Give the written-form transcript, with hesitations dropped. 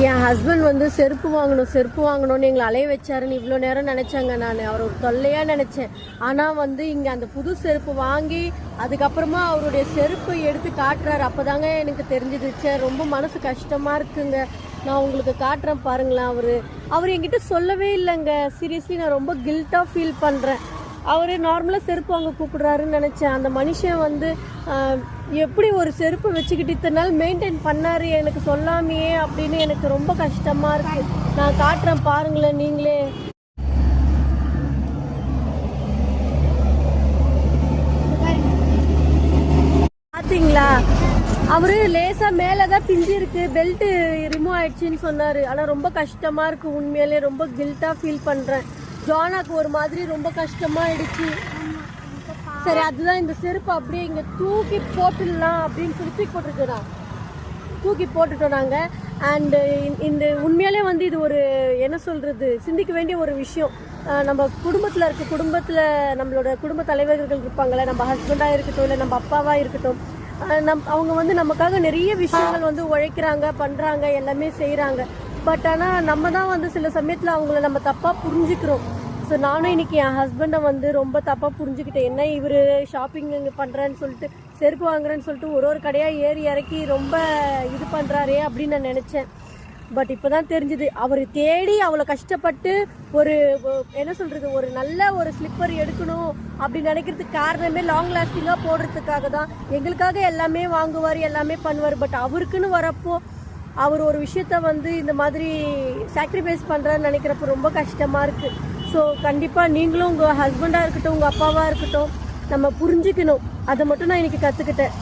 என் husband வந்து செருப்பு வாங்கணும்னு எங்களை அலைய வச்சாருன்னு இவ்வளோ நேரம் நினச்சேங்க. நான் அவர் ஒரு தொல்லையாக நினச்சேன். ஆனால் வந்து இங்கே அந்த புது செருப்பு வாங்கி அதுக்கப்புறமா அவருடைய செருப்பு எடுத்து காட்டுறாரு. அப்போ தாங்க எனக்கு தெரிஞ்சிடுச்சு. ரொம்ப மனசு கஷ்டமாக இருக்குங்க. நான் உங்களுக்கு காட்டுறேன் பாருங்களேன். அவர் என்கிட்ட சொல்லவே இல்லைங்க. சீரியஸ்லி நான் ரொம்ப கில்ட்டாக ஃபீல் பண்ணுறேன். அவர் நார்மலாக செருப்பு வாங்க கூப்பிடுறாருன்னு நினச்சேன். அந்த மனுஷன் வந்து எப்படி ஒரு செருப்பு வச்சுக்கிட்டு இத்தனை நாள் மெயின்டைன் பண்ணார் எனக்கு சொல்லாமையே அப்படின்னு எனக்கு ரொம்ப கஷ்டமாக இருக்குது. நான் காட்டுறேன் பாருங்களேன் நீங்களே. பார்த்தீங்களா, அவரு லேசாக மேலே தான் பிஞ்சு இருக்கு, பெல்ட்டு ரிமூவ் ஆயிடுச்சுன்னு சொன்னார். ஆனால் ரொம்ப கஷ்டமாக இருக்குது உண்மையிலே. ரொம்ப கில்ட்டாக ஃபீல் பண்ணுறேன். ஜானாக்கு ஒரு மாதிரி ரொம்ப கஷ்டமாயிடுச்சு. சரி, அதுதான் இந்த செருப்பு அப்படியே இங்கே தூக்கி போட்டுடலாம் அப்படின்னு சொல்லி தூக்கி போட்டுட்டோம் நாங்கள். அண்டு இந்த உண்மையாலே வந்து இது ஒரு என்ன சொல்கிறது, சிந்திக்க வேண்டிய ஒரு விஷயம். நம்ம குடும்பத்தில் நம்மளோட குடும்ப தலைவர்கள் இருப்பாங்களே, நம்ம ஹஸ்பண்டாக இருக்கட்டும் இல்லை நம்ம அப்பாவாக இருக்கட்டும், அவங்க வந்து நமக்காக நிறைய விஷயங்கள் வந்து உழைக்கிறாங்க, பண்ணுறாங்க, எல்லாமே செய்கிறாங்க. பட் ஆனால் நம்ம தான் வந்து சில சமயத்தில் அவங்கள நம்ம தப்பாக புரிஞ்சுக்கிறோம். ஸோ நானும் இன்றைக்கி என் ஹஸ்பண்டை வந்து ரொம்ப தப்பாக புரிஞ்சுக்கிட்டேன். என்ன இவர் ஷாப்பிங் இங்கே பண்ணுறேன்னு சொல்லிட்டு, செருப்பு வாங்குறேன்னு சொல்லிட்டு ஒரு கடையாக ஏறி இறக்கி ரொம்ப இது பண்ணுறாரே அப்படின்னு நான் நினச்சேன். பட் இப்போ தான் தெரிஞ்சுது, அவர் தேடி அவ்வளோ கஷ்டப்பட்டு ஒரு என்ன சொல்கிறது, ஒரு நல்ல ஒரு ஸ்லிப்பர் எடுக்கணும் அப்படின்னு நினைக்கிறதுக்கு காரணமே லாங் லாஸ்டிங்காக போடுறதுக்காக தான். எங்களுக்காக எல்லாமே வாங்குவார், எல்லாமே பண்ணுவார். பட் அவருக்குன்னு வரப்போ அவர் ஒரு விஷயத்த வந்து இந்த மாதிரி சாக்ரிஃபைஸ் பண்ணுறான்னு நினைக்கிறப்போ ரொம்ப கஷ்டமாக இருக்குது. ஸோ கண்டிப்பாக நீங்களும் உங்கள் ஹஸ்பண்டாக இருக்கட்டும், உங்கள் அப்பாவாக இருக்கட்டும், நம்ம புரிஞ்சுக்கணும். அதை மட்டும் நான் இன்றைக்கி கற்றுக்கிட்டேன்.